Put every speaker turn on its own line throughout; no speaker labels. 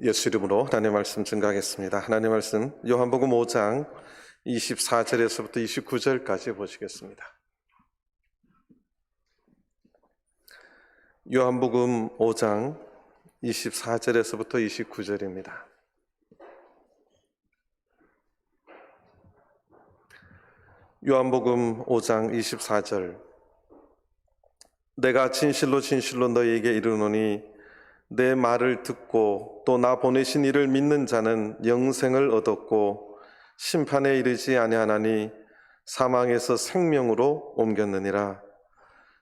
예수 이름으로 하나님의 말씀 증거하겠습니다. 하나님의 말씀 요한복음 5장 24절에서부터 29절까지 보시겠습니다. 요한복음 5장 24절에서부터 29절입니다. 요한복음 5장 24절. 내가 진실로 진실로 너희에게 이르노니 내 말을 듣고 또 나 보내신 이를 믿는 자는 영생을 얻었고 심판에 이르지 아니하나니 사망에서 생명으로 옮겼느니라.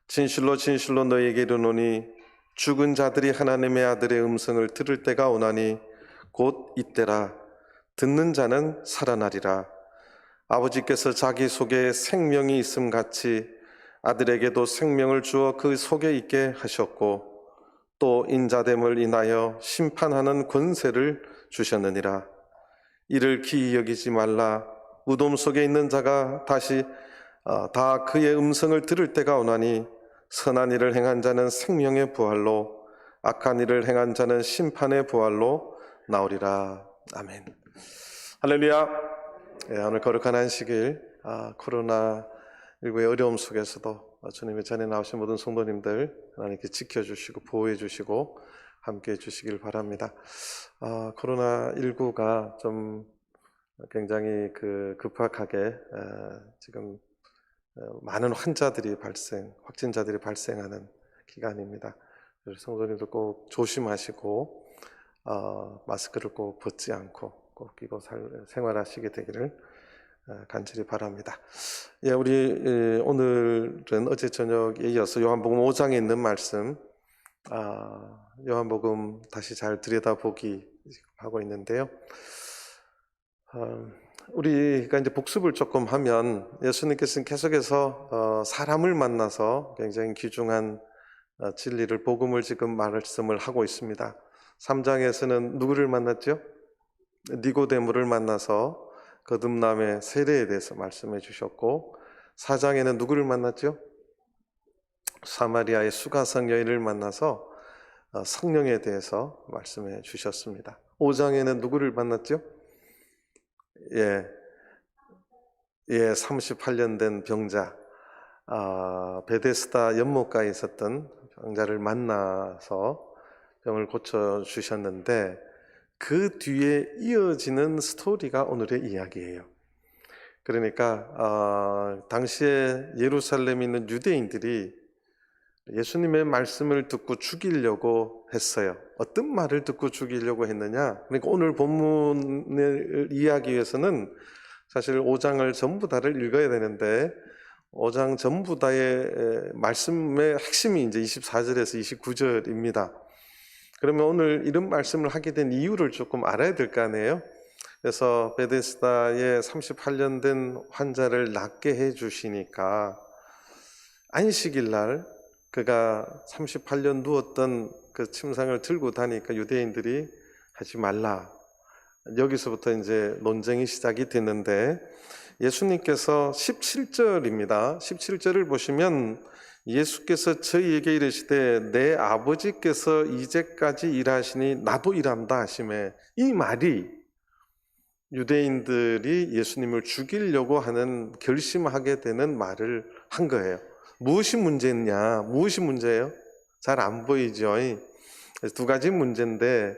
진실로 진실로 너희에게 이르노니 죽은 자들이 하나님의 아들의 음성을 들을 때가 오나니 곧 이때라. 듣는 자는 살아나리라. 아버지께서 자기 속에 생명이 있음 같이 아들에게도 생명을 주어 그 속에 있게 하셨고 또 인자됨을 인하여 심판하는 권세를 주셨느니라. 이를 기이 여기지 말라. 무덤 속에 있는 자가 다시 다 그의 음성을 들을 때가 오나니 선한 일을 행한 자는 생명의 부활로 악한 일을 행한 자는 심판의 부활로 나오리라. 아멘. 할렐루야. 오늘 거룩한 안식일, 코로나19의 어려움 속에서도 주님의 전에 나오신 모든 성도님들 하나님께 지켜주시고 보호해주시고 함께해 주시길 바랍니다. 코로나19가 좀 굉장히 급박하게 지금 많은 확진자들이 발생하는 기간입니다. 성도님들 꼭 조심하시고 마스크를 꼭 벗지 않고 꼭 끼고 생활하시게 되기를 간절히 바랍니다. 우리 오늘은 어제 저녁에 이어서 요한복음 5장에 있는 말씀, 요한복음 다시 잘 들여다보기 하고 있는데요. 우리가 이제 복습을 조금 하면 예수님께서는 계속해서 사람을 만나서 굉장히 귀중한 진리를, 복음을 지금 말씀을 하고 있습니다. 3장에서는 누구를 만났죠? 니고데모를 만나서 거듭남의 세례에 대해서 말씀해 주셨고, 4장에는 누구를 만났죠? 사마리아의 수가성 여인을 만나서 성령에 대해서 말씀해 주셨습니다. 5장에는 누구를 만났죠? 38년 된 병자, 베데스다 연못가에 있었던 병자를 만나서 병을 고쳐주셨는데 그 뒤에 이어지는 스토리가 오늘의 이야기예요. 그러니까 당시에 예루살렘에 있는 유대인들이 예수님의 말씀을 듣고 죽이려고 했어요. 어떤 말을 듣고 죽이려고 했느냐? 그러니까 오늘 본문을 이해하기 위해서는 사실 5장을 전부 다를 읽어야 되는데 5장 전부 다의 말씀의 핵심이 이제 24절에서 29절입니다. 그러면 오늘 이런 말씀을 하게 된 이유를 조금 알아야 될 거 아니에요? 그래서 베데스다에 38년 된 환자를 낫게 해주시니까 안식일 날 그가 38년 누웠던 그 침상을 들고 다니까 유대인들이 하지 말라. 여기서부터 이제 논쟁이 시작이 됐는데 예수님께서 17절입니다. 17절을 보시면 예수께서 저희에게 이르시되 내 아버지께서 이제까지 일하시니 나도 일한다 하시매, 이 말이 유대인들이 예수님을 죽이려고 하는 결심하게 되는 말을 한 거예요. 무엇이 문제냐? 무엇이 문제예요? 잘 안 보이죠? 두 가지 문제인데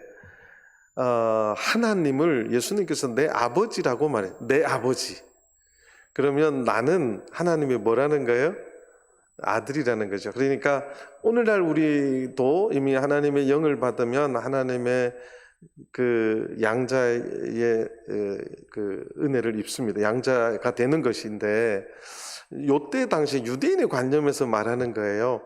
하나님을 예수님께서 내 아버지라고 말해요. 내 아버지. 그러면 나는 하나님이 뭐라는 거예요? 아들이라는 거죠. 그러니까 오늘날 우리도 이미 하나님의 영을 받으면 하나님의 그 양자의 그 은혜를 입습니다. 양자가 되는 것인데 요때 당시 유대인의 관념에서 말하는 거예요.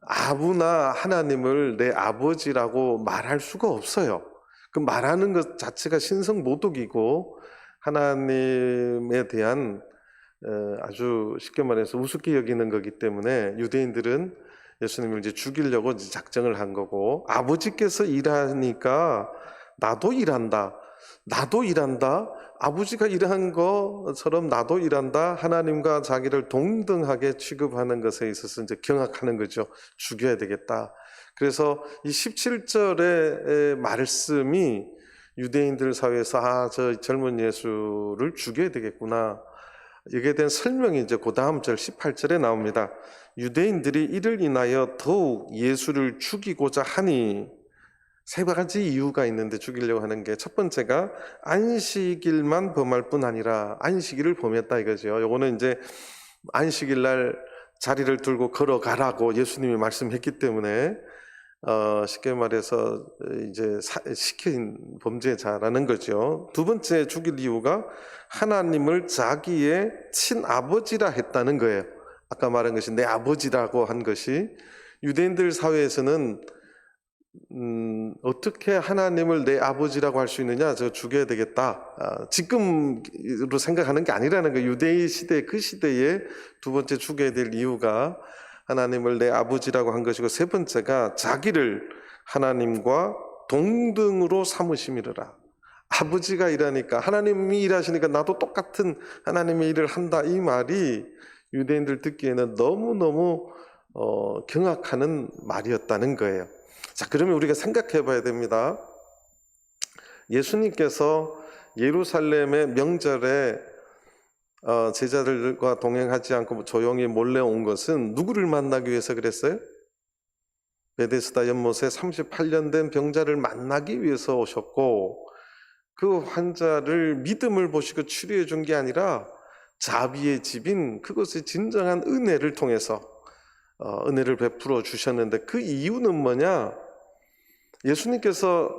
아부나 하나님을 내 아버지라고 말할 수가 없어요. 그 말하는 것 자체가 신성모독이고 하나님에 대한 아주 쉽게 말해서 우습게 여기는 거기 때문에 유대인들은 예수님을 이제 죽이려고 이제 작정을 한 거고, 아버지께서 일하니까 나도 일한다. 아버지가 일한 것처럼 나도 일한다. 하나님과 자기를 동등하게 취급하는 것에 있어서 이제 경악하는 거죠. 죽여야 되겠다. 그래서 이 17절의 말씀이 유대인들 사회에서 저 젊은 예수를 죽여야 되겠구나. 여기에 대한 설명이 이제 그 다음 절 18절에 나옵니다. 유대인들이 이를 인하여 더욱 예수를 죽이고자 하니, 세 가지 이유가 있는데 죽이려고 하는 게, 첫 번째가 안식일만 범할 뿐 아니라 안식일을 범했다 이거죠. 요거는 이제 안식일 날 자리를 들고 걸어가라고 예수님이 말씀했기 때문에 쉽게 말해서 이제 시킨 범죄자라는 거죠. 두 번째 죽일 이유가 하나님을 자기의 친아버지라 했다는 거예요. 아까 말한 것이 내 아버지라고 한 것이, 유대인들 사회에서는 어떻게 하나님을 내 아버지라고 할 수 있느냐, 저 죽여야 되겠다, 지금으로 생각하는 게 아니라는 거예요. 유대인 시대, 그 시대에 두 번째 죽여야 될 이유가 하나님을 내 아버지라고 한 것이고, 세 번째가 자기를 하나님과 동등으로 삼으심이라. 아버지가 일하니까, 하나님이 일하시니까 나도 똑같은 하나님의 일을 한다, 이 말이 유대인들 듣기에는 너무너무 경악하는 말이었다는 거예요. 자, 그러면 우리가 생각해 봐야 됩니다. 예수님께서 예루살렘의 명절에 제자들과 동행하지 않고 조용히 몰래 온 것은 누구를 만나기 위해서 그랬어요? 베데스다 연못에 38년 된 병자를 만나기 위해서 오셨고, 그 환자를 믿음을 보시고 치료해 준 게 아니라 자비의 집인 그것의 진정한 은혜를 통해서 은혜를 베풀어 주셨는데, 그 이유는 뭐냐? 예수님께서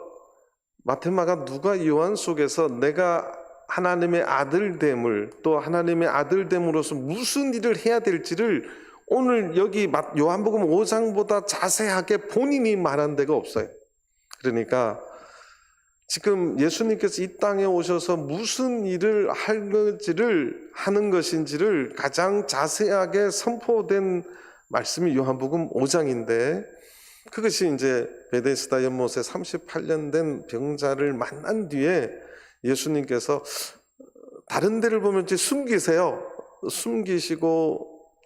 마테마가 누가 요한 속에서 내가 하나님의 아들됨을, 또 하나님의 아들됨으로서 무슨 일을 해야 될지를 오늘 여기 요한복음 5장보다 자세하게 본인이 말한 데가 없어요. 그러니까 지금 예수님께서 이 땅에 오셔서 무슨 일을 하는 것인지를 가장 자세하게 선포된 말씀이 요한복음 5장인데, 그것이 이제 베데스다 연못에 38년 된 병자를 만난 뒤에 예수님께서 다른 데를 보면 이제 숨기시고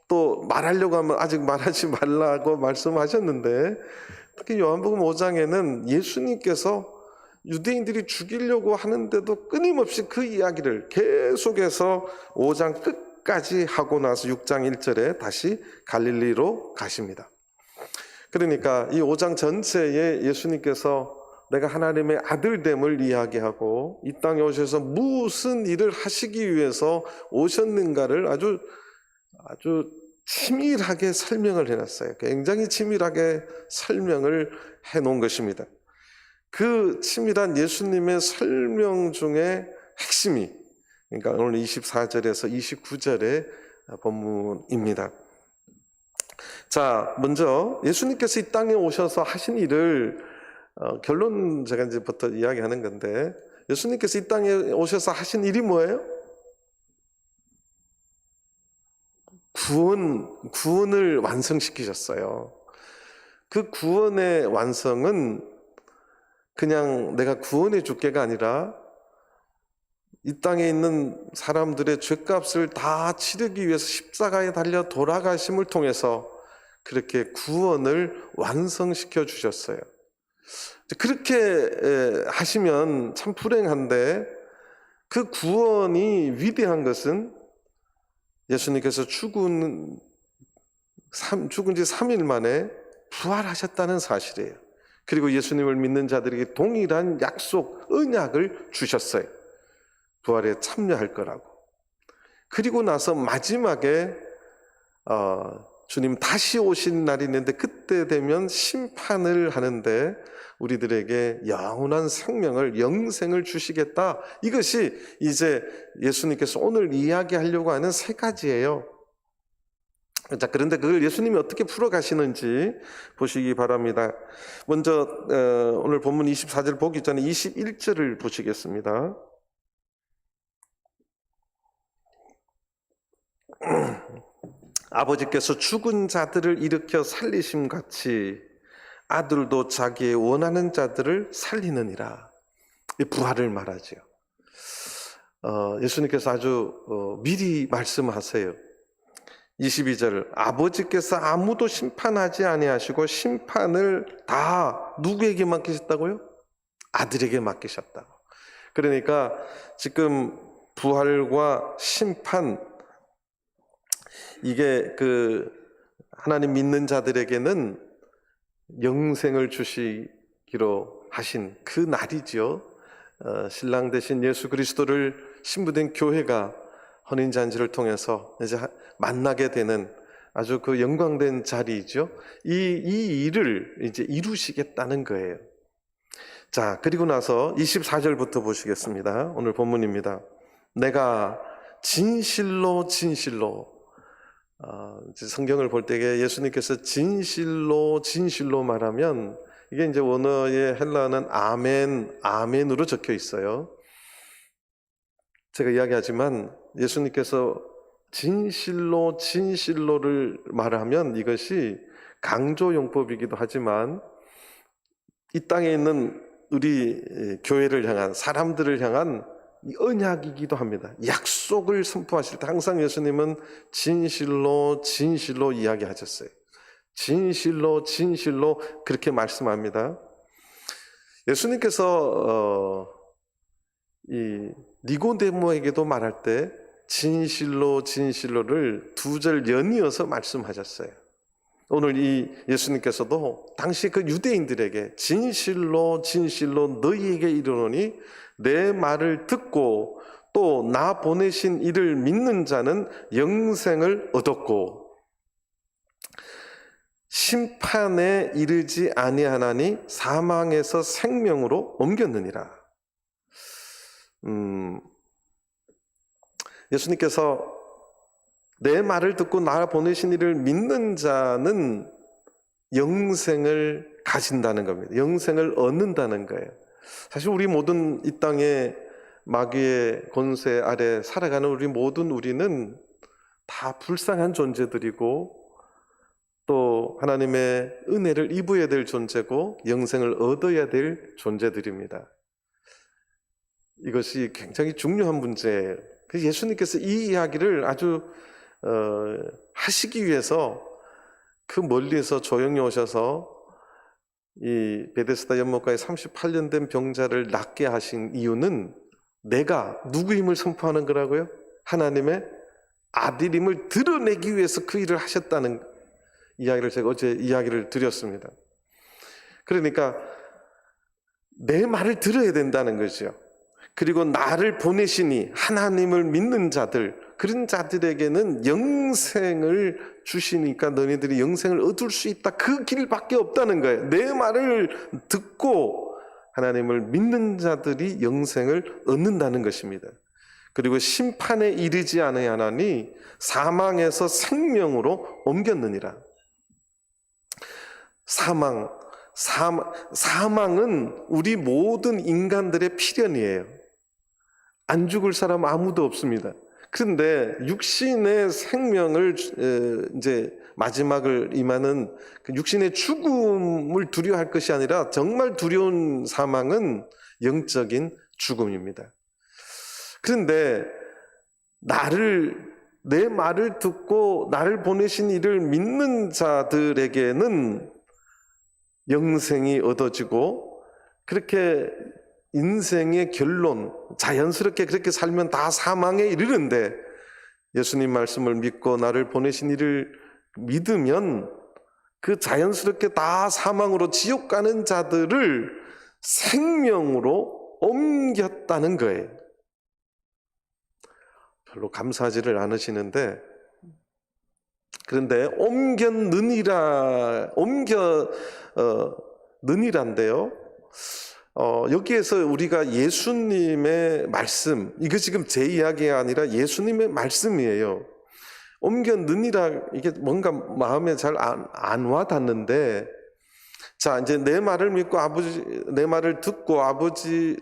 또 말하려고 하면 아직 말하지 말라고 말씀하셨는데, 특히 요한복음 5장에는 예수님께서 유대인들이 죽이려고 하는데도 끊임없이 그 이야기를 계속해서 5장 끝까지 하고 나서 6장 1절에 다시 갈릴리로 가십니다. 그러니까 이 5장 전체에 예수님께서 내가 하나님의 아들됨을 이야기하고 이 땅에 오셔서 무슨 일을 하시기 위해서 오셨는가를 아주 치밀하게 설명을 해놨어요. 굉장히 치밀하게 설명을 해놓은 것입니다. 그 치밀한 예수님의 설명 중에 핵심이, 그러니까 오늘 24절에서 29절의 본문입니다. 자, 먼저 예수님께서 이 땅에 오셔서 하신 일을 결론 제가 이제부터 이야기하는 건데, 예수님께서 이 땅에 오셔서 하신 일이 뭐예요? 구원을 완성시키셨어요. 그 구원의 완성은 그냥 내가 구원해 줄게가 아니라 이 땅에 있는 사람들의 죄값을 다 치르기 위해서 십자가에 달려 돌아가심을 통해서 그렇게 구원을 완성시켜 주셨어요. 그렇게 하시면 참 불행한데, 그 구원이 위대한 것은 예수님께서 죽은 지 3일 만에 부활하셨다는 사실이에요. 그리고 예수님을 믿는 자들에게 동일한 약속, 언약을 주셨어요. 부활에 참여할 거라고. 그리고 나서 마지막에 주님 다시 오신 날이 있는데, 그때 되면 심판을 하는데 우리들에게 영원한 생명을, 영생을 주시겠다. 이것이 이제 예수님께서 오늘 이야기하려고 하는 세 가지예요. 자, 그런데 그걸 예수님이 어떻게 풀어가시는지 보시기 바랍니다. 먼저 오늘 본문 24절 보기 전에 21절을 보시겠습니다. 아버지께서 죽은 자들을 일으켜 살리심같이 아들도 자기의 원하는 자들을 살리느니라. 이 부활을 말하죠. 예수님께서 아주 미리 말씀하세요. 22절, 아버지께서 아무도 심판하지 아니하시고 심판을 다 누구에게 맡기셨다고요? 아들에게 맡기셨다고. 그러니까 지금 부활과 심판, 이게 하나님 믿는 자들에게는 영생을 주시기로 하신 그 날이죠. 신랑 되신 예수 그리스도를 신부된 교회가 혼인잔치를 통해서 이제 만나게 되는 아주 그 영광된 자리이죠. 이 일을 이제 이루시겠다는 거예요. 자, 그리고 나서 24절부터 보시겠습니다. 오늘 본문입니다. 내가 진실로 성경을 볼 때에 예수님께서 진실로 말하면 이게 이제 원어의 헬라어는 아멘으로 적혀 있어요. 제가 이야기하지만 예수님께서 진실로를 말하면 이것이 강조용법이기도 하지만 이 땅에 있는 우리 교회를 향한, 사람들을 향한 언약이기도 합니다. 약속을 선포하실 때 항상 예수님은 진실로 이야기하셨어요. 진실로 그렇게 말씀합니다. 예수님께서 이 니고데모에게도 말할 때 진실로를 두 절 연이어서 말씀하셨어요. 오늘 이 예수님께서도 당시 그 유대인들에게 진실로 너희에게 이르노니 내 말을 듣고 또 나 보내신 이를 믿는 자는 영생을 얻었고 심판에 이르지 아니하나니 사망에서 생명으로 옮겼느니라. 예수님께서 내 말을 듣고 나 보내신 이를 믿는 자는 영생을 가진다는 겁니다. 영생을 얻는다는 거예요. 사실 우리 모든 이 땅에 마귀의 권세 아래 살아가는 우리는 다 불쌍한 존재들이고 또 하나님의 은혜를 입어야 될 존재고 영생을 얻어야 될 존재들입니다. 이것이 굉장히 중요한 문제예요. 그래서 예수님께서 이 이야기를 아주 하시기 위해서 그 멀리에서 조용히 오셔서 이 베데스다 연못가에 38년 된 병자를 낫게 하신 이유는 내가 누구임을 선포하는 거라고요? 하나님의 아들임을 드러내기 위해서 그 일을 하셨다는 이야기를 제가 어제 이야기를 드렸습니다. 그러니까 내 말을 들어야 된다는 거죠. 그리고 나를 보내시니 하나님을 믿는 자들, 그런 자들에게는 영생을 주시니까 너희들이 영생을 얻을 수 있다. 그 길밖에 없다는 거예요. 내 말을 듣고 하나님을 믿는 자들이 영생을 얻는다는 것입니다. 그리고 심판에 이르지 아니하나니 사망에서 생명으로 옮겼느니라. 사망은 우리 모든 인간들의 필연이에요. 안 죽을 사람 아무도 없습니다. 그런데 육신의 생명을 이제 마지막을 임하는 그 육신의 죽음을 두려워할 것이 아니라 정말 두려운 사망은 영적인 죽음입니다. 그런데 내 말을 듣고 나를 보내신 이를 믿는 자들에게는 영생이 얻어지고 그렇게 인생의 결론, 자연스럽게 그렇게 살면 다 사망에 이르는데 예수님 말씀을 믿고 나를 보내신 이를 믿으면 그 자연스럽게 다 사망으로 지옥 가는 자들을 생명으로 옮겼다는 거예요. 별로 감사하지를 않으시는데 그런데 옮겼느니란데요. 여기에서 우리가 예수님의 말씀, 이거 지금 제 이야기가 아니라 예수님의 말씀이에요. 옮겼느니라, 이게 뭔가 마음에 잘 안 와닿는데, 자, 이제 내 말을 믿고 내 말을 듣고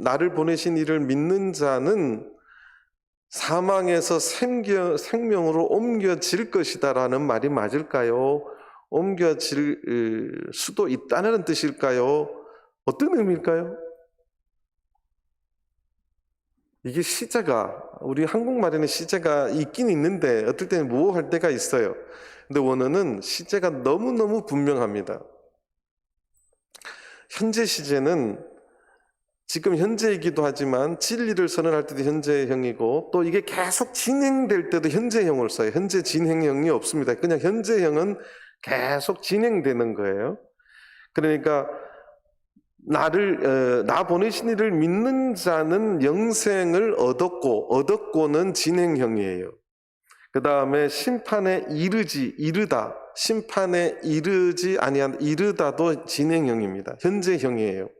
나를 보내신 이를 믿는 자는 사망에서 생명으로 옮겨질 것이다라는 말이 맞을까요? 옮겨질 수도 있다는 뜻일까요? 어떤 의미일까요? 이게 시제가 우리 한국말에는 시제가 있긴 있는데 어떨 때는 모호할 때가 있어요. 근데 원어는 시제가 너무너무 분명합니다. 현재 시제는 지금 현재이기도 하지만 진리를 선언할 때도 현재형이고 또 이게 계속 진행될 때도 현재형을 써요. 현재 진행형이 없습니다. 그냥 현재형은 계속 진행되는 거예요. 그러니까 나 보내신 이를 믿는 자는 영생을 얻었고는 진행형이에요. 그 다음에 심판에 이르다. 심판에 이르지 아니한 이르다도 진행형입니다. 현재형이에요.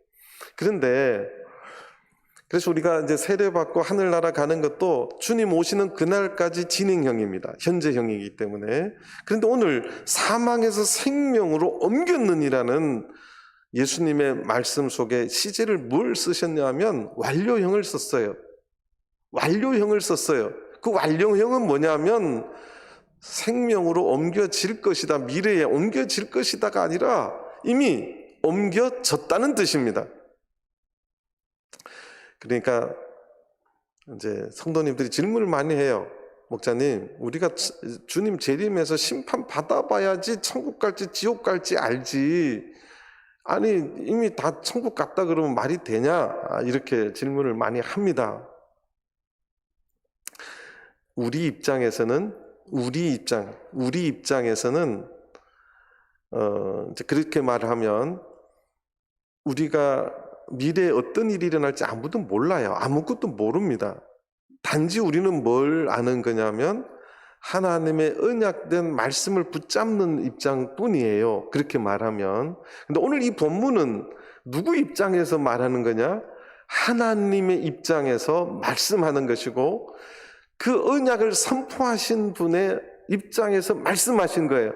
그래서 우리가 이제 세례받고 하늘나라 가는 것도 주님 오시는 그날까지 진행형입니다. 현재형이기 때문에. 그런데 오늘 사망에서 생명으로 옮겼느니라는 예수님의 말씀 속에 시제를 뭘 쓰셨냐면 완료형을 썼어요. 완료형을 썼어요. 그 완료형은 뭐냐면 생명으로 옮겨질 것이다. 미래에 옮겨질 것이다가 아니라 이미 옮겨졌다는 뜻입니다. 그러니까 이제 성도님들이 질문을 많이 해요. 목사님, 우리가 주님 재림에서 심판 받아봐야지 천국 갈지 지옥 갈지 알지. 아니 이미 다 천국 갔다 그러면 말이 되냐? 이렇게 질문을 많이 합니다. 우리 입장에서는 이제 그렇게 말하면 우리가 미래에 어떤 일이 일어날지 아무도 몰라요. 아무것도 모릅니다. 단지 우리는 뭘 아는 거냐면 하나님의 언약된 말씀을 붙잡는 입장뿐이에요. 그렇게 말하면. 근데 오늘 이 본문은 누구 입장에서 말하는 거냐? 하나님의 입장에서 말씀하는 것이고 그 언약을 선포하신 분의 입장에서 말씀하신 거예요.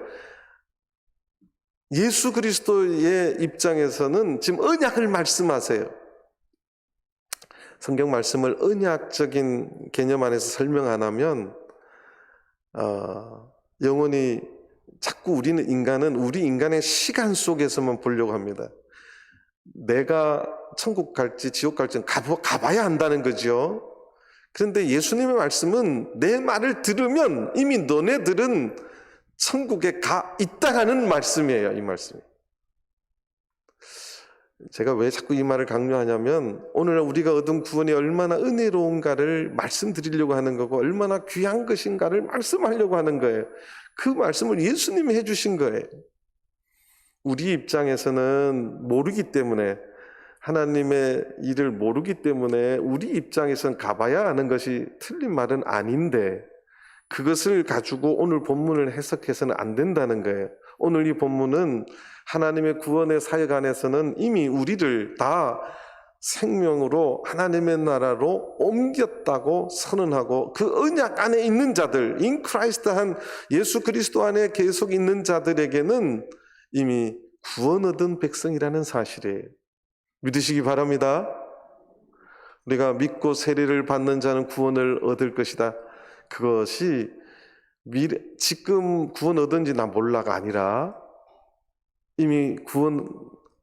예수 그리스도의 입장에서는 지금 언약을 말씀하세요. 성경 말씀을 언약적인 개념 안에서 설명 안 하면 영원히 자꾸 우리 인간의 시간 속에서만 보려고 합니다. 내가 천국 갈지 지옥 갈지 가봐야 한다는 거죠. 그런데 예수님의 말씀은 내 말을 들으면 이미 너네들은 천국에 가 있다라는 말씀이에요. 이 말씀이. 제가 왜 자꾸 이 말을 강조하냐면 오늘 우리가 얻은 구원이 얼마나 은혜로운가를 말씀드리려고 하는 거고 얼마나 귀한 것인가를 말씀하려고 하는 거예요. 그 말씀을 예수님이 해주신 거예요. 우리 입장에서는 모르기 때문에 하나님의 일을 모르기 때문에 우리 입장에서는 가봐야 하는 것이 틀린 말은 아닌데 그것을 가지고 오늘 본문을 해석해서는 안 된다는 거예요. 오늘 이 본문은 하나님의 구원의 사역 안에서는 이미 우리를 다 생명으로 하나님의 나라로 옮겼다고 선언하고 그 언약 안에 있는 자들, 인 크라이스트 한 예수 그리스도 안에 계속 있는 자들에게는 이미 구원 얻은 백성이라는 사실이에요. 믿으시기 바랍니다. 우리가 믿고 세례를 받는 자는 구원을 얻을 것이다. 그것이 지금 구원 얻은지 나 몰라가 아니라 이미 구원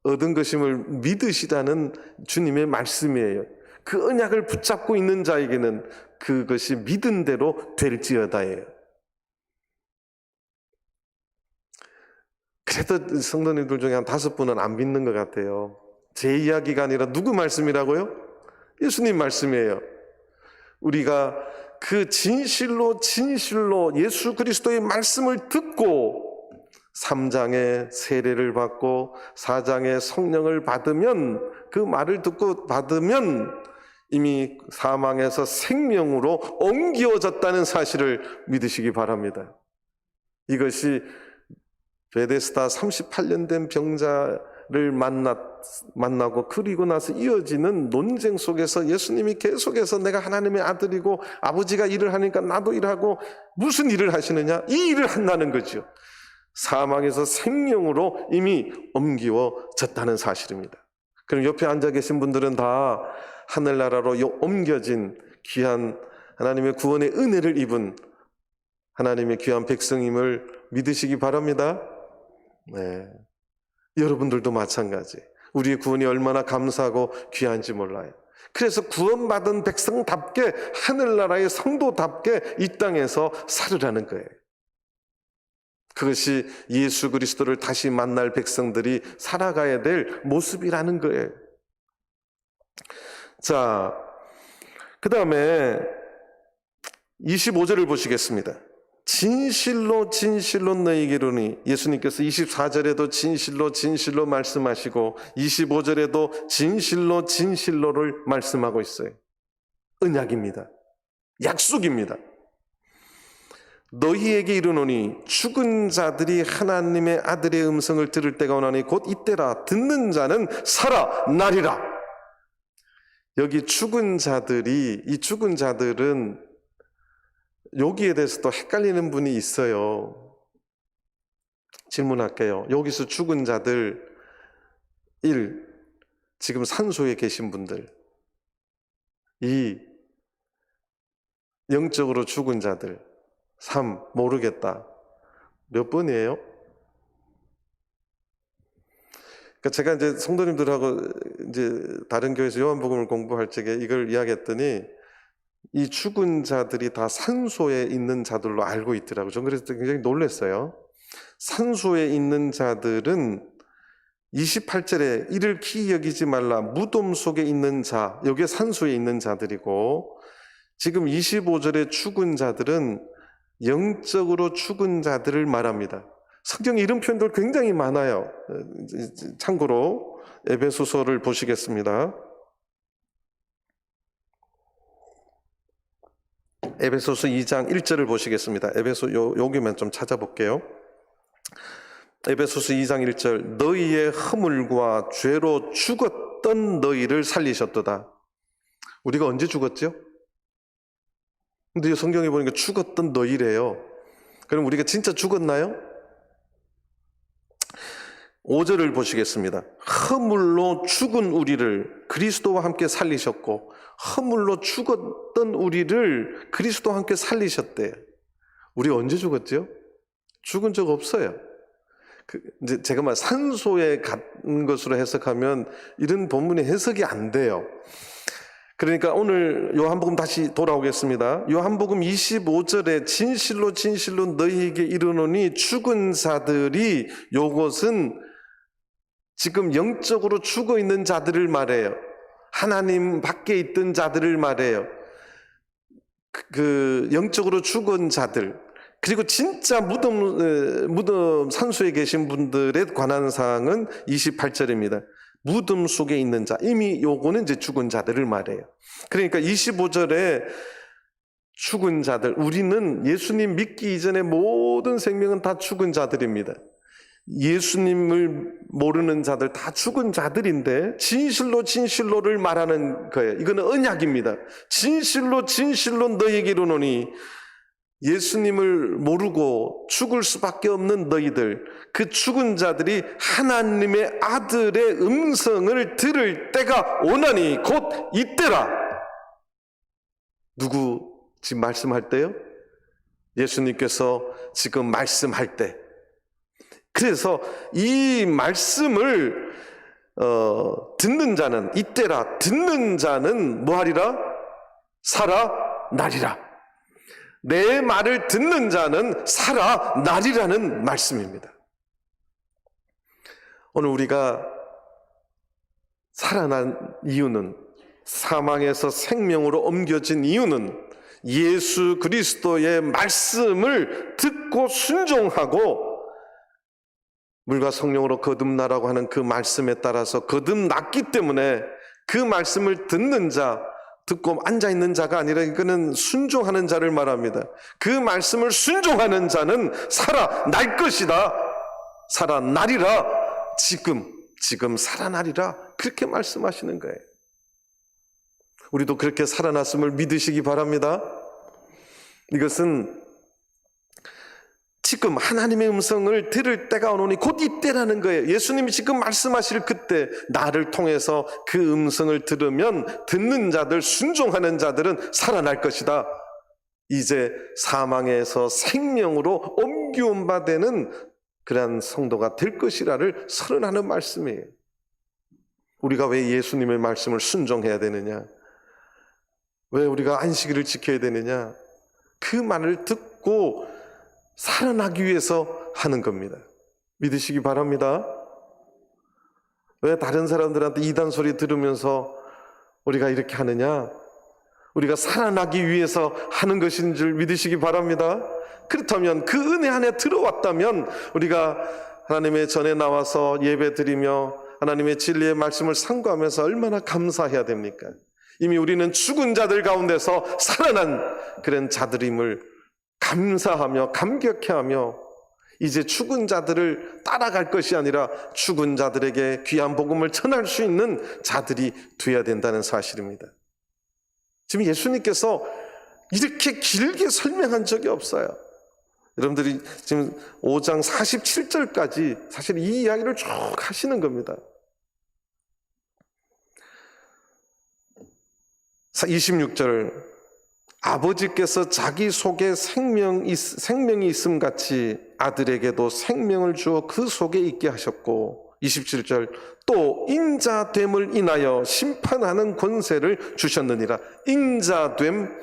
얻은 것임을 믿으시다는 주님의 말씀이에요. 그 언약을 붙잡고 있는 자에게는 그것이 믿은 대로 될지어다예요. 그래도 성도님들 중에 한 5분은 안 믿는 것 같아요. 제 이야기가 아니라 누구 말씀이라고요? 예수님 말씀이에요. 우리가 그 진실로 예수 그리스도의 말씀을 듣고 3장의 세례를 받고 4장의 성령을 받으면 그 말을 듣고 받으면 이미 사망에서 생명으로 옮겨졌다는 사실을 믿으시기 바랍니다. 이것이 베데스다 38년 된 병자를 만나고 그리고 나서 이어지는 논쟁 속에서 예수님이 계속해서 내가 하나님의 아들이고 아버지가 일을 하니까 나도 일하고 무슨 일을 하시느냐? 이 일을 한다는 거죠. 사망에서 생명으로 이미 옮겨졌다는 사실입니다. 그럼 옆에 앉아 계신 분들은 다 하늘나라로 옮겨진 귀한 하나님의 구원의 은혜를 입은 하나님의 귀한 백성임을 믿으시기 바랍니다. 네. 여러분들도 마찬가지. 우리의 구원이 얼마나 감사하고 귀한지 몰라요. 그래서 구원받은 백성답게, 하늘나라의 성도답게 이 땅에서 살으라는 거예요. 그것이 예수 그리스도를 다시 만날 백성들이 살아가야 될 모습이라는 거예요. 자, 그 다음에 25절을 보시겠습니다. 진실로 진실로 너희에게 이르노니, 예수님께서 24절에도 진실로 진실로 말씀하시고 25절에도 진실로 진실로를 말씀하고 있어요. 언약입니다. 약속입니다. 너희에게 이르노니 죽은 자들이 하나님의 아들의 음성을 들을 때가 오나니 곧 이때라. 듣는 자는 살아나리라. 여기 죽은 자들이, 이 죽은 자들은 여기에 대해서 또 헷갈리는 분이 있어요. 질문할게요. 여기서 죽은 자들 1. 지금 산소에 계신 분들. 2. 영적으로 죽은 자들. 3. 모르겠다. 몇 번이에요? 그러니까 제가 이제 성도님들하고 이제 다른 교회에서 요한복음을 공부할 적에 이걸 이야기했더니 이 죽은 자들이 다 산소에 있는 자들로 알고 있더라고요. 저는 그래서 굉장히 놀랐어요. 산소에 있는 자들은 28절에 이를 키 여기지 말라. 무덤 속에 있는 자, 여기에 산소에 있는 자들이고, 지금 25절에 죽은 자들은 영적으로 죽은 자들을 말합니다. 성경에 이런 표현들 굉장히 많아요. 참고로 에베소서를 보시겠습니다. 에베소서 2장 1절을 보시겠습니다. 여기만 좀 찾아볼게요. 에베소서 2장 1절, 너희의 허물과 죄로 죽었던 너희를 살리셨도다. 우리가 언제 죽었죠? 근데 성경에 보니까 죽었던 너희래요. 그럼 우리가 진짜 죽었나요? 5절을 보시겠습니다. 허물로 죽은 우리를 그리스도와 함께 살리셨고, 허물로 죽었던 우리를 그리스도와 함께 살리셨대요. 우리 언제 죽었죠? 죽은 적 없어요. 이제 제가 말 산소에 간 것으로 해석하면 이런 본문의 해석이 안 돼요. 그러니까 오늘 요한복음 다시 돌아오겠습니다. 요한복음 25절에 진실로 진실로 너희에게 이르노니 죽은 자들이, 요것은 지금 영적으로 죽어 있는 자들을 말해요. 하나님 밖에 있던 자들을 말해요. 그 영적으로 죽은 자들, 그리고 진짜 무덤 산소에 계신 분들에 관한 사항은 28절입니다. 무덤 속에 있는 자, 이미 요거는 이제 죽은 자들을 말해요. 그러니까 25절에 죽은 자들, 우리는 예수님 믿기 이전에 모든 생명은 다 죽은 자들입니다. 예수님을 모르는 자들 다 죽은 자들인데 진실로 진실로를 말하는 거예요. 이거는 언약입니다. 진실로 진실로 너희에게 이르노니, 예수님을 모르고 죽을 수밖에 없는 너희들, 그 죽은 자들이 하나님의 아들의 음성을 들을 때가 오나니 곧 이때라. 누구 지금 말씀할 때요? 예수님께서 지금 말씀할 때. 그래서 이 말씀을 듣는 자는, 이때라, 듣는 자는 뭐하리라? 살아나리라. 내 말을 듣는 자는 살아나리라는 말씀입니다. 오늘 우리가 살아난 이유는, 사망에서 생명으로 옮겨진 이유는 예수 그리스도의 말씀을 듣고 순종하고 물과 성령으로 거듭나라고 하는 그 말씀에 따라서 거듭났기 때문에, 그 말씀을 듣는 자, 듣고 앉아있는 자가 아니라 이거는 순종하는 자를 말합니다. 그 말씀을 순종하는 자는 살아날 것이다. 살아나리라. 지금 살아나리라. 그렇게 말씀하시는 거예요. 우리도 그렇게 살아났음을 믿으시기 바랍니다. 이것은 지금 하나님의 음성을 들을 때가 오노니 곧 이때라는 거예요. 예수님이 지금 말씀하실 그때, 나를 통해서 그 음성을 들으면 듣는 자들, 순종하는 자들은 살아날 것이다. 이제 사망에서 생명으로 옮기움 바 되는 그러한 성도가 될 것이라를 선언하는 말씀이에요. 우리가 왜 예수님의 말씀을 순종해야 되느냐? 왜 우리가 안식일을 지켜야 되느냐? 그 말을 듣고 살아나기 위해서 하는 겁니다. 믿으시기 바랍니다. 왜 다른 사람들한테 이단 소리 들으면서 우리가 이렇게 하느냐? 우리가 살아나기 위해서 하는 것인 줄 믿으시기 바랍니다. 그렇다면 그 은혜 안에 들어왔다면 우리가 하나님의 전에 나와서 예배드리며 하나님의 진리의 말씀을 상고하면서 얼마나 감사해야 됩니까? 이미 우리는 죽은 자들 가운데서 살아난 그런 자들임을 감사하며 감격해하며 이제 죽은 자들을 따라갈 것이 아니라 죽은 자들에게 귀한 복음을 전할 수 있는 자들이 되어야 된다는 사실입니다. 지금 예수님께서 이렇게 길게 설명한 적이 없어요. 여러분들이 지금 5장 47절까지 사실 이 이야기를 쭉 하시는 겁니다. 26절, 아버지께서 자기 속에 생명이 있음 같이 아들에게도 생명을 주어 그 속에 있게 하셨고, 27절, 또 인자됨을 인하여 심판하는 권세를 주셨느니라. 인자됨,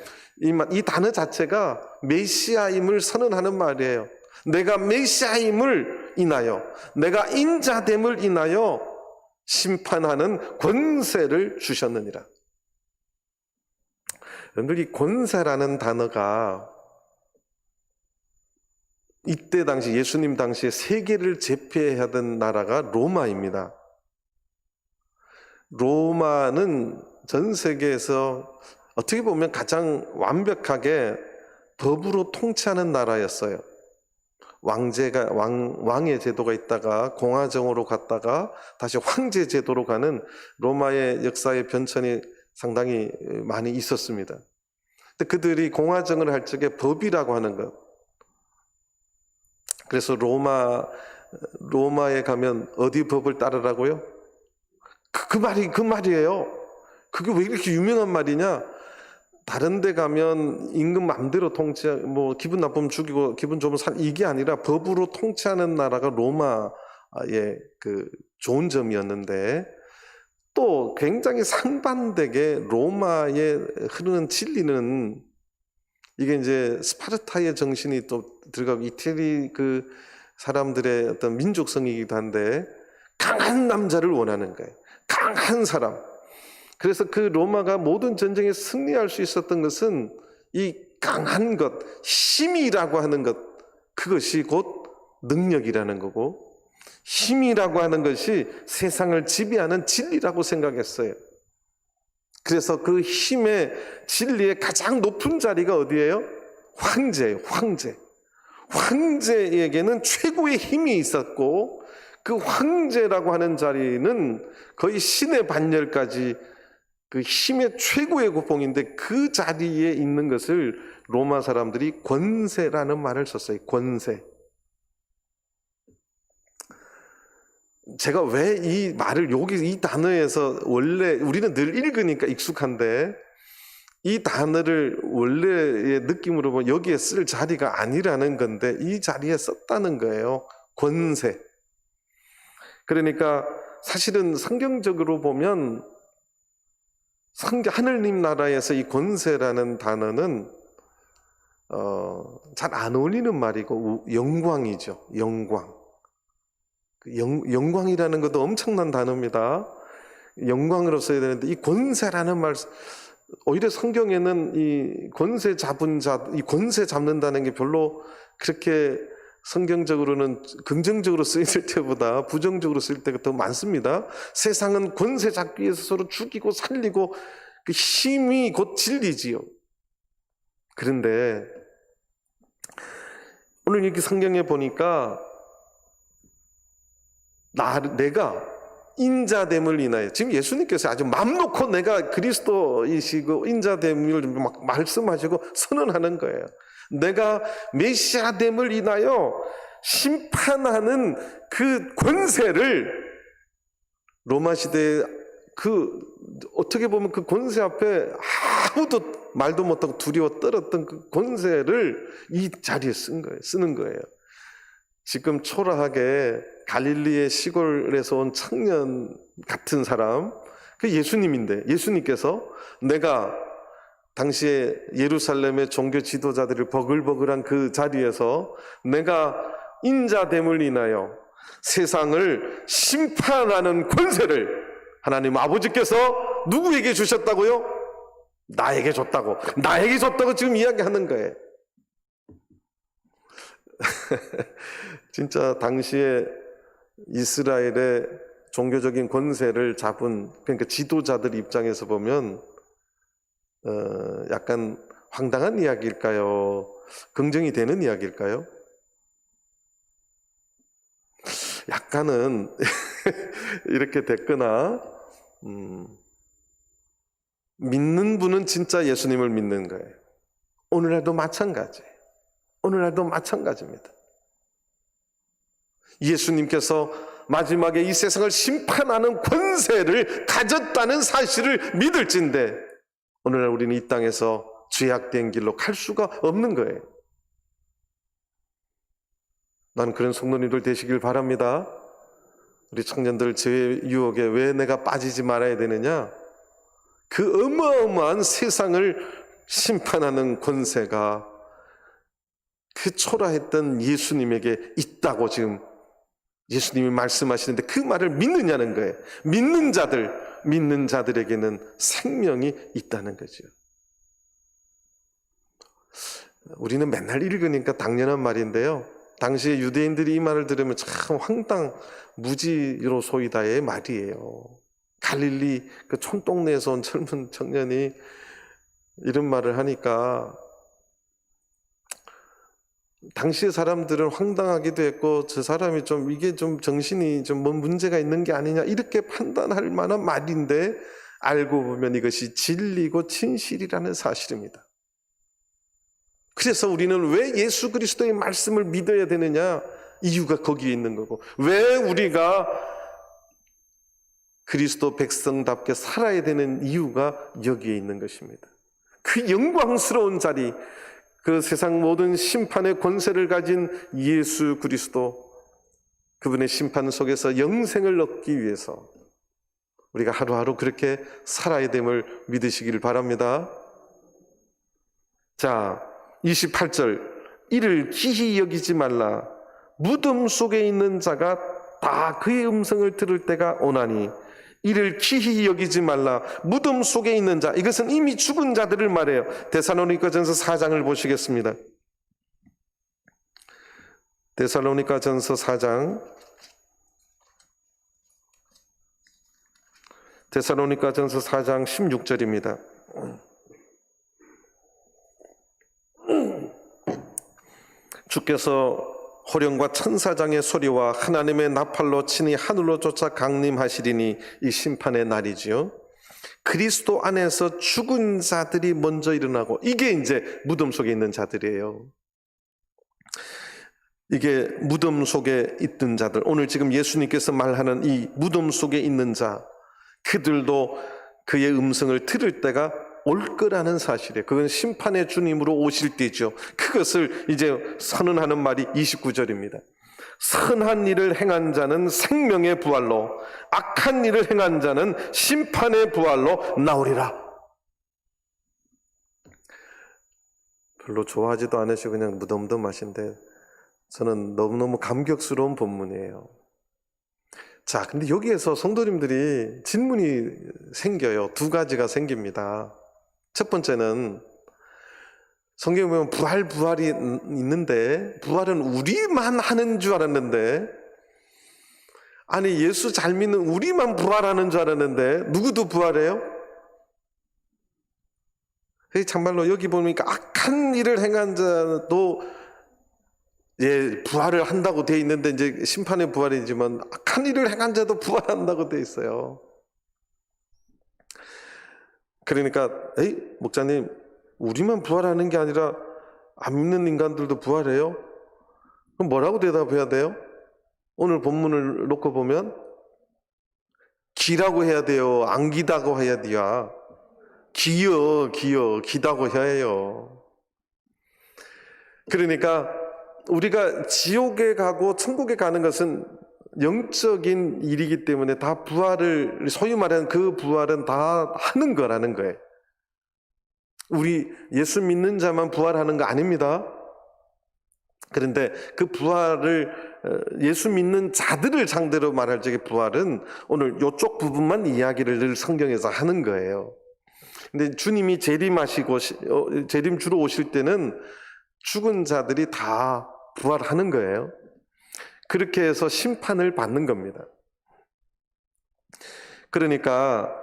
이 단어 자체가 메시아임을 선언하는 말이에요. 내가 메시아임을 인하여, 내가 인자됨을 인하여 심판하는 권세를 주셨느니라. 여러분들, 이 권세라는 단어가 이때 당시 예수님 당시에 세계를 제패하던 나라가 로마입니다. 로마는 전 세계에서 어떻게 보면 가장 완벽하게 법으로 통치하는 나라였어요. 왕의 제도가 있다가 공화정으로 갔다가 다시 황제 제도로 가는 로마의 역사의 변천이 상당히 많이 있었습니다. 근데 그들이 공화정을 할 적에 법이라고 하는 것. 그래서 로마에 가면 어디 법을 따르라고요? 그 말이에요. 그게 왜 이렇게 유명한 말이냐? 다른 데 가면 임금 마음대로 뭐 기분 나쁘면 죽이고 기분 좋으면 이게 아니라 법으로 통치하는 나라가 로마의 그 좋은 점이었는데, 또 굉장히 상반되게 로마에 흐르는 진리는 이게 이제 스파르타의 정신이 또 들어가고 이태리 그 사람들의 어떤 민족성이기도 한데 강한 남자를 원하는 거예요. 강한 사람. 그래서 그 로마가 모든 전쟁에 승리할 수 있었던 것은 이 강한 것, 힘이라고 하는 것, 그것이 곧 능력이라는 거고, 힘이라고 하는 것이 세상을 지배하는 진리라고 생각했어요. 그래서 그 힘의 진리의 가장 높은 자리가 어디예요? 황제예요. 황제에게는 최고의 힘이 있었고, 그 황제라고 하는 자리는 거의 신의 반열까지 그 힘의 최고의 고봉인데, 그 자리에 있는 것을 로마 사람들이 권세라는 말을 썼어요. 권세. 제가 왜 이 말을 이 단어에서, 원래 우리는 늘 읽으니까 익숙한데 이 단어를 원래의 느낌으로 보면 여기에 쓸 자리가 아니라는 건데 이 자리에 썼다는 거예요. 권세. 그러니까 사실은 성경적으로 보면 하늘님 나라에서 이 권세라는 단어는 잘 안 어울리는 말이고 영광이죠. 영광이라는 것도 엄청난 단어입니다. 영광으로 써야 되는데 이 권세라는 말, 오히려 성경에는 이 권세 잡은 자, 이 권세 잡는다는 게 별로 그렇게 성경적으로는 긍정적으로 쓰일 때보다 부정적으로 쓰일 때가 더 많습니다. 세상은 권세 잡기 위해서 서로 죽이고 살리고, 그 힘이 곧 진리지요. 그런데 오늘 이렇게 성경에 보니까 내가 인자됨을 인하여, 지금 예수님께서 아주 맘 놓고 내가 그리스도이시고 인자됨을 막 말씀하시고 선언하는 거예요. 내가 메시아됨을 인하여 심판하는 그 권세를, 로마 시대에 어떻게 보면 그 권세 앞에 아무도 말도 못하고 두려워 떨었던 그 권세를 이 자리에 쓰는 거예요. 지금 초라하게 갈릴리의 시골에서 온 청년 같은 사람, 그 예수님인데, 예수님께서 내가 당시에 예루살렘의 종교 지도자들을 버글버글한 그 자리에서 내가 인자됨을 인하여 세상을 심판하는 권세를 하나님 아버지께서 누구에게 주셨다고요? 나에게 줬다고. 나에게 줬다고 지금 이야기하는 거예요. 진짜 당시에 이스라엘의 종교적인 권세를 잡은, 그러니까 지도자들 입장에서 보면 약간 황당한 이야기일까요? 긍정이 되는 이야기일까요? 약간은 이렇게 됐거나, 믿는 분은 진짜 예수님을 믿는 거예요. 오늘날도 마찬가지예요. 오늘날도 마찬가지입니다. 예수님께서 마지막에 이 세상을 심판하는 권세를 가졌다는 사실을 믿을진데 오늘날 우리는 이 땅에서 죄악된 길로 갈 수가 없는 거예요. 나는 그런 성도님들 되시길 바랍니다. 우리 청년들 죄의 유혹에 왜 내가 빠지지 말아야 되느냐? 그 어마어마한 세상을 심판하는 권세가 그 초라했던 예수님에게 있다고 지금 예수님이 말씀하시는데 그 말을 믿느냐는 거예요. 믿는 자들에게는 생명이 있다는 거죠. 우리는 맨날 읽으니까 당연한 말인데요. 당시에 유대인들이 이 말을 들으면 참 무지로 소이다의 말이에요. 갈릴리 그 촌동네에서 온 젊은 청년이 이런 말을 하니까 당시의 사람들은 황당하기도 했고 저 사람이 좀 이게 좀 정신이 좀 뭐 문제가 있는 게 아니냐 이렇게 판단할 만한 말인데 알고 보면 이것이 진리고 진실이라는 사실입니다. 그래서 우리는 왜 예수 그리스도의 말씀을 믿어야 되느냐? 이유가 거기에 있는 거고, 왜 우리가 그리스도 백성답게 살아야 되는 이유가 여기에 있는 것입니다. 그 영광스러운 자리, 그 세상 모든 심판의 권세를 가진 예수 그리스도, 그분의 심판 속에서 영생을 얻기 위해서 우리가 하루하루 그렇게 살아야 됨을 믿으시길 바랍니다. 자, 28절, 이를 기히 여기지 말라. 무덤 속에 있는 자가 다 그의 음성을 들을 때가 오나니. 이를 기히 여기지 말라. 무덤 속에 있는 자, 이것은 이미 죽은 자들을 말해요. 데살로니가전서 4장을 보시겠습니다. 데살로니가전서 4장, 데살로니가전서 4장 16절입니다. 주께서 호령과 천사장의 소리와 하나님의 나팔로 친히 하늘로 쫓아 강림하시리니 이 심판의 날이지요. 그리스도 안에서 죽은 자들이 먼저 일어나고, 이게 이제 무덤 속에 있는 자들이에요. 이게 무덤 속에 있던 자들, 오늘 지금 예수님께서 말하는 이 무덤 속에 있는 자, 그들도 그의 음성을 들을 때가 올 거라는 사실이에요. 그건 심판의 주님으로 오실 때죠. 그것을 이제 선언하는 말이 29절입니다. 선한 일을 행한 자는 생명의 부활로, 악한 일을 행한 자는 심판의 부활로 나오리라. 별로 좋아하지도 않으시고 그냥 무덤덤하신데 저는 너무너무 감격스러운 본문이에요. 자, 근데 여기에서 성도님들이 질문이 생겨요. 두 가지가 생깁니다. 첫 번째는 성경에 보면 부활이 있는데 부활은 우리만 하는 줄 알았는데, 아니 예수 잘 믿는 우리만 부활하는 줄 알았는데 누구도 부활해요? 참말로 여기 보니까 악한 일을 행한 자도 부활을 한다고 돼 있는데, 이제 심판의 부활이지만 악한 일을 행한 자도 부활한다고 돼 있어요. 그러니까 목사님, 우리만 부활하는 게 아니라 안 믿는 인간들도 부활해요? 그럼 뭐라고 대답해야 돼요? 오늘 본문을 놓고 보면 기라고 해야 돼요? 안 기다고 해야 돼요? 기다고 해야 해요. 그러니까 우리가 지옥에 가고 천국에 가는 것은 영적인 일이기 때문에 다 부활을, 소위 말하는 그 부활은 다 하는 거라는 거예요. 우리 예수 믿는 자만 부활하는 거 아닙니다. 그런데 그 부활을 예수 믿는 자들을 상대로 말할 적의 부활은 오늘 이쪽 부분만 이야기를 늘 성경에서 하는 거예요. 근데 주님이 재림 주로 오실 때는 죽은 자들이 다 부활하는 거예요. 그렇게 해서 심판을 받는 겁니다. 그러니까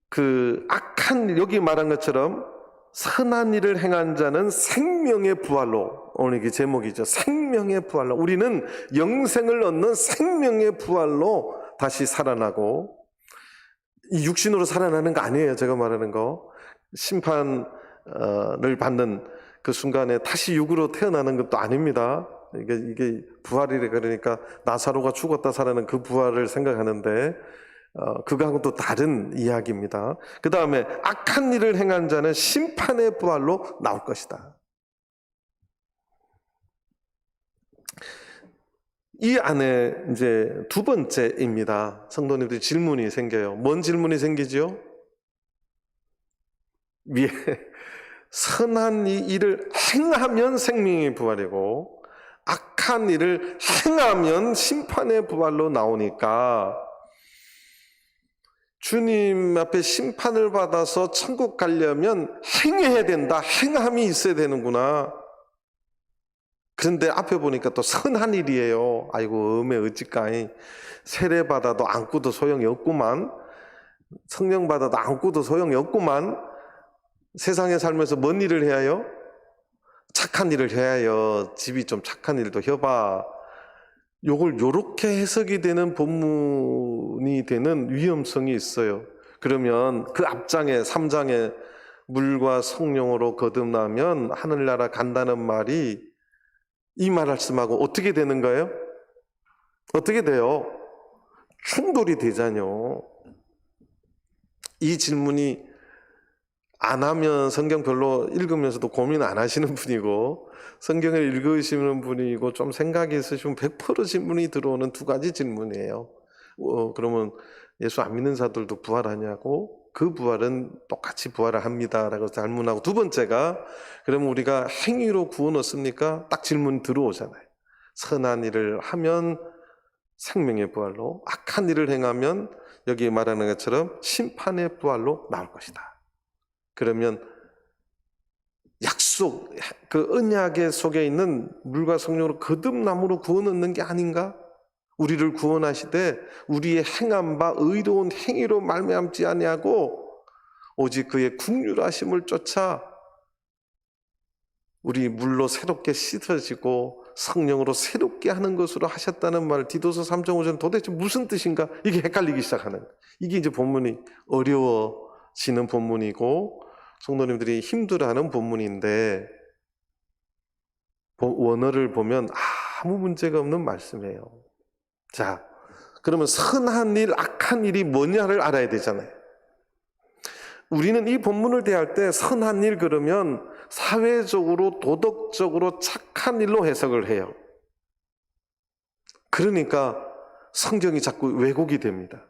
그 악한, 여기 말한 것처럼 선한 일을 행한 자는 생명의 부활로, 오늘 이게 제목이죠. 생명의 부활로. 우리는 영생을 얻는 생명의 부활로 다시 살아나고, 이 육신으로 살아나는 거 아니에요. 제가 말하는 거. 심판을 받는 그 순간에 다시 육으로 태어나는 것도 아닙니다. 이게 부활이래. 그러니까 나사로가 죽었다 살아나는 그 부활을 생각하는데, 그거하고 또 다른 이야기입니다. 그 다음에 악한 일을 행한 자는 심판의 부활로 나올 것이다. 이 안에 이제 두 번째입니다. 성도님들이 질문이 생겨요. 뭔 질문이 생기죠? 위에 선한 일을 행하면 생명의 부활이고 악한 일을 행하면 심판의 부활로 나오니까 주님 앞에 심판을 받아서 천국 가려면 행해야 된다. 행함이 있어야 되는구나. 그런데 앞에 보니까 또 선한 일이에요. 아이고 음에 어찌까이. 세례받아도 안고도 소용이 없구만. 성령 받아도 안고도 소용이 없구만. 세상에 살면서 뭔 일을 해야 해요? 착한 일을 해야 해요. 집이 좀 착한 일도 해봐. 요걸 요렇게 해석이 되는 본문이 되는 위험성이 있어요. 그러면 그 앞장에 3장에 물과 성령으로 거듭나면 하늘나라 간다는 말이 이 말씀하고 어떻게 되는 거예요? 어떻게 돼요? 충돌이 되잖요. 이 질문이 안 하면 성경 별로 읽으면서도 고민 안 하시는 분이고 성경을 읽으시는 분이고 좀 생각이 있으시면 100% 질문이 들어오는 두 가지 질문이에요. 그러면 예수 안 믿는 자들도 부활하냐고? 그 부활은 똑같이 부활을 합니다라고 질문하고, 두 번째가 그러면 우리가 행위로 구원 얻습니까? 딱 질문 들어오잖아요. 선한 일을 하면 생명의 부활로, 악한 일을 행하면 여기 말하는 것처럼 심판의 부활로 나올 것이다. 그러면 약속, 그 언약의 속에 있는 물과 성령으로 거듭남으로 구원 얻는 게 아닌가? 우리를 구원하시되 우리의 행한 바 의로운 행위로 말미암지 아니하고 오직 그의 긍휼하심을 쫓아 우리 물로 새롭게 씻어지고 성령으로 새롭게 하는 것으로 하셨다는 말, 디도서 3.5절 도대체 무슨 뜻인가? 이게 헷갈리기 시작하는 거예요. 이게 이제 본문이 어려워지는 본문이고 성도님들이 힘들어하는 본문인데 원어를 보면 아무 문제가 없는 말씀이에요. 자, 그러면 선한 일, 악한 일이 뭐냐를 알아야 되잖아요. 우리는 이 본문을 대할 때 선한 일 그러면 사회적으로 도덕적으로 착한 일로 해석을 해요. 그러니까 성경이 자꾸 왜곡이 됩니다.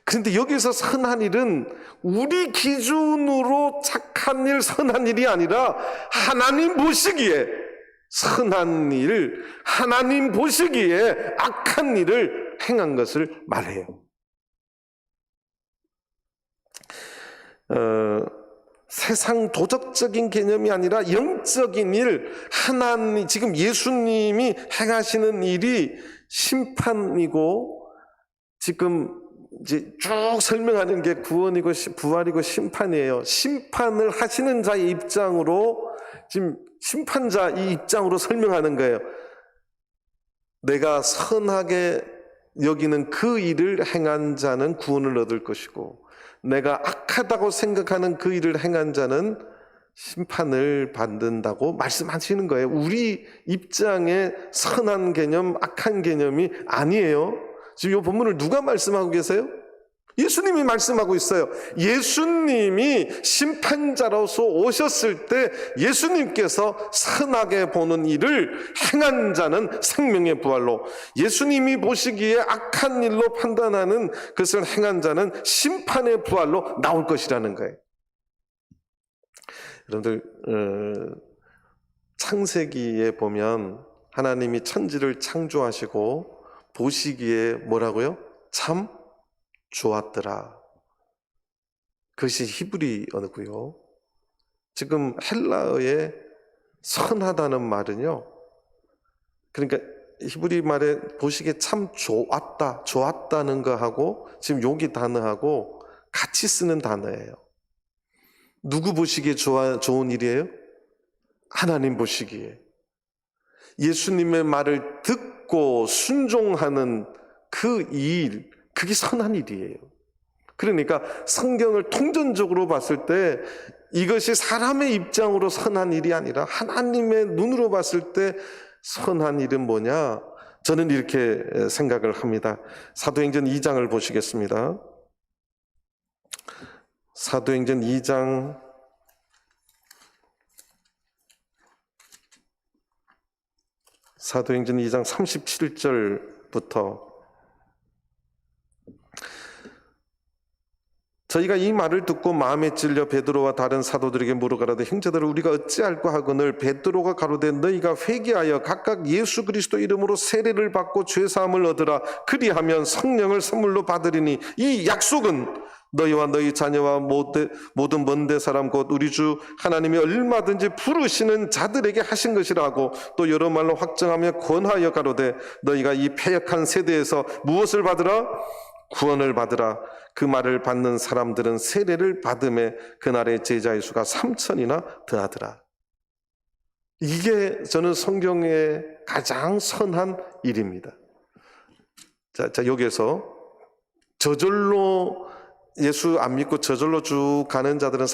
그런데 여기서 선한 일은 우리 기준으로 착한 일, 선한 일이 아니라 하나님 보시기에 선한 일, 하나님 보시기에 악한 일을 행한 것을 말해요. 세상 도덕적인 개념이 아니라 영적인 일, 하나님, 지금 예수님이 행하시는 일이 심판이고 지금 이제 쭉 설명하는 게 구원이고 부활이고 심판이에요. 심판을 하시는 자의 입장으로 지금 심판자 이 입장으로 설명하는 거예요. 내가 선하게 여기는 그 일을 행한 자는 구원을 얻을 것이고 내가 악하다고 생각하는 그 일을 행한 자는 심판을 받는다고 말씀하시는 거예요. 우리 입장에 선한 개념, 악한 개념이 아니에요. 지금 이 본문을 누가 말씀하고 계세요? 예수님이 말씀하고 있어요. 예수님이 심판자로서 오셨을 때 예수님께서 선하게 보는 일을 행한 자는 생명의 부활로, 예수님이 보시기에 악한 일로 판단하는 것을 행한 자는 심판의 부활로 나올 것이라는 거예요. 여러분들, 창세기에 보면 하나님이 천지를 창조하시고 보시기에 뭐라고요? 참 좋았더라. 그것이 히브리어고요. 지금 헬라어의 선하다는 말은요, 그러니까 히브리 말에 보시기에 참 좋았다는 거하고 지금 여기 단어하고 같이 쓰는 단어예요. 누구 보시기에 좋은 일이에요? 하나님 보시기에. 예수님의 말을 듣고 순종하는 그 일, 그게 선한 일이에요. 그러니까 성경을 통전적으로 봤을 때 이것이 사람의 입장으로 선한 일이 아니라 하나님의 눈으로 봤을 때 선한 일은 뭐냐? 저는 이렇게 생각을 합니다. 사도행전 2장을 보시겠습니다. 사도행전 2장 37절부터 저희가 이 말을 듣고 마음에 찔려 베드로와 다른 사도들에게 물어가라되 형제들아 우리가 어찌할까 하거늘 베드로가 가로되 너희가 회개하여 각각 예수 그리스도 이름으로 세례를 받고 죄사함을 얻으라. 그리하면 성령을 선물로 받으리니 이 약속은 너희와 너희 자녀와 모든 먼데 사람 곧 우리 주 하나님이 얼마든지 부르시는 자들에게 하신 것이라 하고 또 여러 말로 확정하며 권하여 가로되 너희가 이 패역한 세대에서 무엇을 받으라? 구원을 받으라. 그 말을 받는 사람들은 세례를 받음에 그날의 제자의 수가 3,000이나 더하더라. 이게 저는 성경의 가장 선한 일입니다. 자, 여기에서 저절로 예수 안 믿고 저절로 쭉 가는 자들은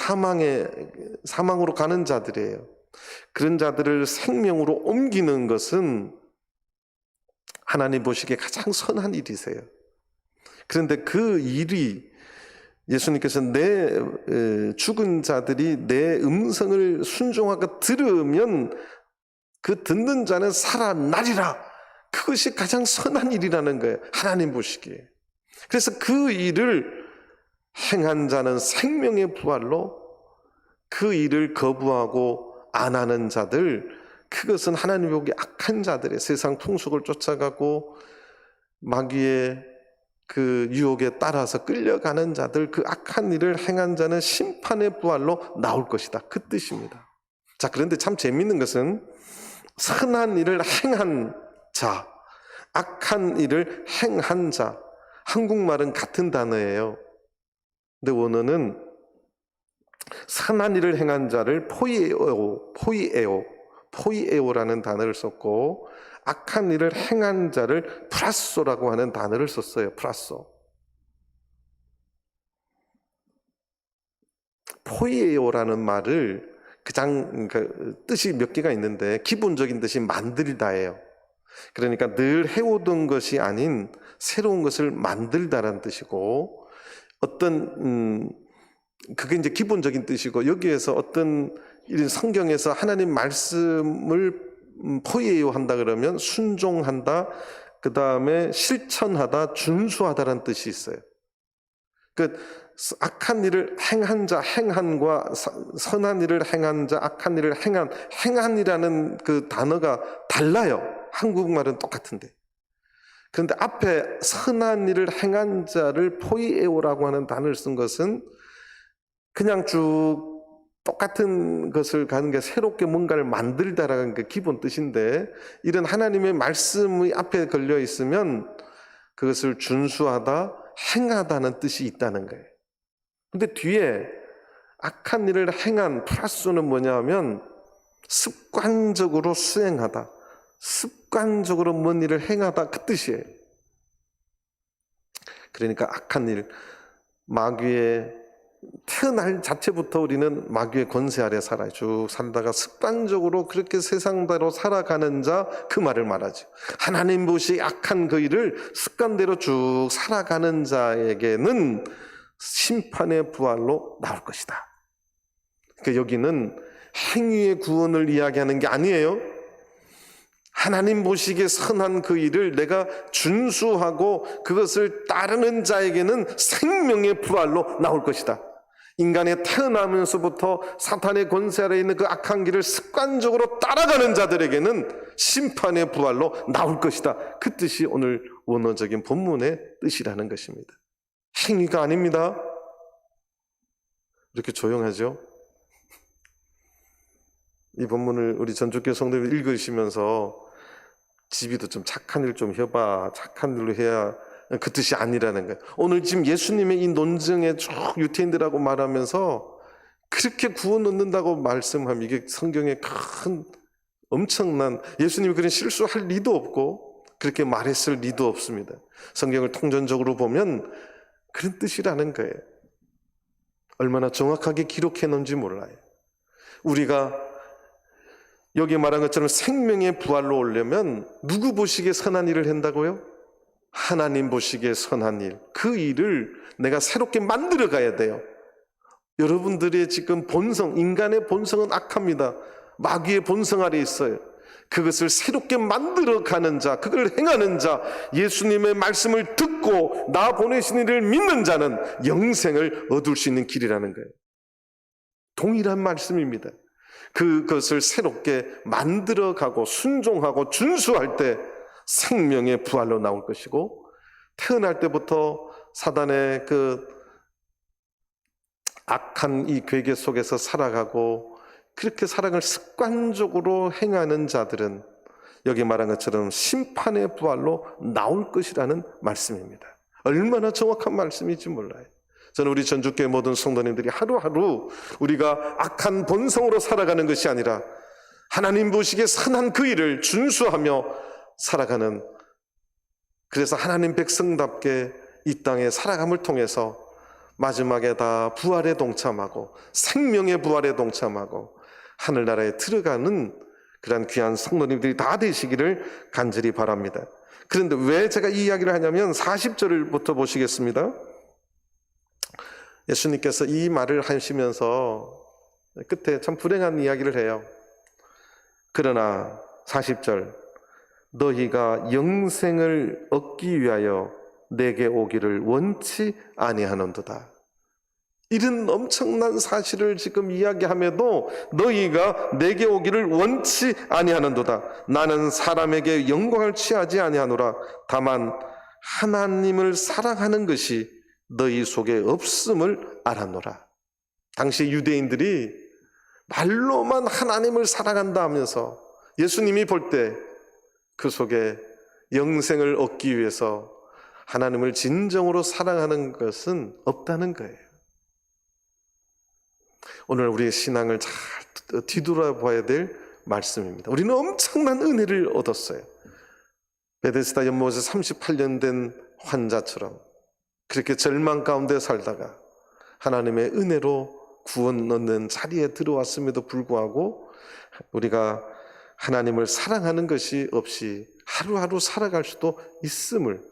사망으로 가는 자들이에요. 그런 자들을 생명으로 옮기는 것은 하나님 보시기에 가장 선한 일이세요. 그런데 그 일이 예수님께서 내 죽은 자들이 내 음성을 순종하고 들으면 그 듣는 자는 살아나리라. 그것이 가장 선한 일이라는 거예요. 하나님 보시기에. 그래서 그 일을 행한 자는 생명의 부활로, 그 일을 거부하고 안 하는 자들, 그것은 하나님 보기에 악한 자들의 세상 풍속을 쫓아가고 마귀의 그 유혹에 따라서 끌려가는 자들, 그 악한 일을 행한 자는 심판의 부활로 나올 것이다. 그 뜻입니다. 자, 그런데 참 재미있는 것은 선한 일을 행한 자, 악한 일을 행한 자, 한국말은 같은 단어예요. 근데 원어는 선한 일을 행한 자를 포이에오라는 단어를 썼고 악한 일을 행한 자를 프라소라고 하는 단어를 썼어요. 프라소. 포이에오라는 말을 뜻이 몇 개가 있는데 기본적인 뜻이 만들다예요. 그러니까 늘 해오던 것이 아닌 새로운 것을 만들다라는 뜻이고, 그게 이제 기본적인 뜻이고, 여기에서 어떤 성경에서 하나님 말씀을 포이에요 한다 그러면 순종한다, 그 다음에 실천하다, 준수하다라는 뜻이 있어요. 그 악한 일을 행한 자, 행한과 선한 일을 행한 자, 악한 일을 행한이라는 그 단어가 달라요. 한국말은 똑같은데. 그런데 앞에 선한 일을 행한 자를 포이에오라고 하는 단어를 쓴 것은 그냥 쭉 똑같은 것을 가는 게 새롭게 뭔가를 만들다라는 게 기본 뜻인데, 이런 하나님의 말씀이 앞에 걸려 있으면 그것을 준수하다, 행하다는 뜻이 있다는 거예요. 근데 뒤에 악한 일을 행한 플러스는 뭐냐면 습관적으로 수행하다, 습관적으로 뭔 일을 행하다, 그 뜻이에요. 그러니까 악한 일, 마귀의 태어날 자체부터 우리는 마귀의 권세 아래 살아요. 쭉 살다가 습관적으로 그렇게 세상대로 살아가는 자, 그 말을 말하죠. 하나님 보시 악한 그 일을 습관대로 쭉 살아가는 자에게는 심판의 부활로 나올 것이다. 그러니까 여기는 행위의 구원을 이야기하는 게 아니에요. 하나님 보시기에 선한 그 일을 내가 준수하고 그것을 따르는 자에게는 생명의 부활로 나올 것이다. 인간의 태어나면서부터 사탄의 권세 아래에 있는 그 악한 길을 습관적으로 따라가는 자들에게는 심판의 부활로 나올 것이다. 그 뜻이 오늘 원어적인 본문의 뜻이라는 것입니다. 행위가 아닙니다. 이렇게 조용하죠? 이 본문을 우리 전주교회 성도님들 읽으시면서 집이도 좀 착한 일 좀 해봐, 착한 일로 해야, 그 뜻이 아니라는 거예요. 오늘 지금 예수님의 이 논증에 쭉 유태인들하고 말하면서 그렇게 구원 얻는다고 말씀하면 이게 성경에 큰 엄청난, 예수님이 그런 실수할 리도 없고 그렇게 말했을 리도 없습니다. 성경을 통전적으로 보면 그런 뜻이라는 거예요. 얼마나 정확하게 기록해 놓은지 몰라요. 우리가 여기 말한 것처럼 생명의 부활로 오려면 누구 보시기에 선한 일을 한다고요? 하나님 보시기에 선한 일, 그 일을 내가 새롭게 만들어 가야 돼요. 여러분들의 지금 본성, 인간의 본성은 악합니다. 마귀의 본성 아래 있어요. 그것을 새롭게 만들어 가는 자, 그걸 행하는 자, 예수님의 말씀을 듣고 나 보내신 이를 믿는 자는 영생을 얻을 수 있는 길이라는 거예요. 동일한 말씀입니다. 그것을 새롭게 만들어가고 순종하고 준수할 때 생명의 부활로 나올 것이고, 태어날 때부터 사단의 그 악한 이 괴계 속에서 살아가고 그렇게 살아갈 습관적으로 행하는 자들은 여기 말한 것처럼 심판의 부활로 나올 것이라는 말씀입니다. 얼마나 정확한 말씀인지 몰라요. 저는 우리 전주교회 모든 성도님들이 하루하루 우리가 악한 본성으로 살아가는 것이 아니라 하나님 보시기에 선한 그 일을 준수하며 살아가는, 그래서 하나님 백성답게 이 땅에 살아감을 통해서 마지막에 다 부활에 동참하고 생명의 부활에 동참하고 하늘나라에 들어가는 그런 귀한 성도님들이 다 되시기를 간절히 바랍니다. 그런데 왜 제가 이 이야기를 하냐면 40절부터 보시겠습니다. 예수님께서 이 말을 하시면서 끝에 참 불행한 이야기를 해요. 그러나 40절, 너희가 영생을 얻기 위하여 내게 오기를 원치 아니하는도다. 이런 엄청난 사실을 지금 이야기함에도 너희가 내게 오기를 원치 아니하는도다. 나는 사람에게 영광을 취하지 아니하노라. 다만 하나님을 사랑하는 것이 너희 속에 없음을 알았노라. 당시 유대인들이 말로만 하나님을 사랑한다 하면서 예수님이 볼 때 그 속에 영생을 얻기 위해서 하나님을 진정으로 사랑하는 것은 없다는 거예요. 오늘 우리의 신앙을 잘 뒤돌아봐야 될 말씀입니다. 우리는 엄청난 은혜를 얻었어요. 베데스다 연못에서 38년 된 환자처럼 그렇게 절망 가운데 살다가 하나님의 은혜로 구원 얻는 자리에 들어왔음에도 불구하고 우리가 하나님을 사랑하는 것이 없이 하루하루 살아갈 수도 있음을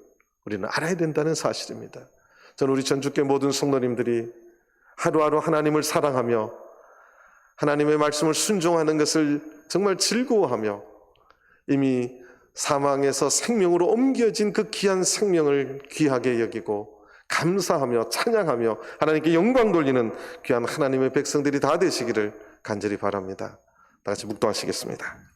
우리는 알아야 된다는 사실입니다. 저는 우리 전주교회 모든 성도님들이 하루하루 하나님을 사랑하며 하나님의 말씀을 순종하는 것을 정말 즐거워하며 이미 사망에서 생명으로 옮겨진 그 귀한 생명을 귀하게 여기고 감사하며 찬양하며 하나님께 영광 돌리는 귀한 하나님의 백성들이 다 되시기를 간절히 바랍니다. 다 같이 묵도하시겠습니다.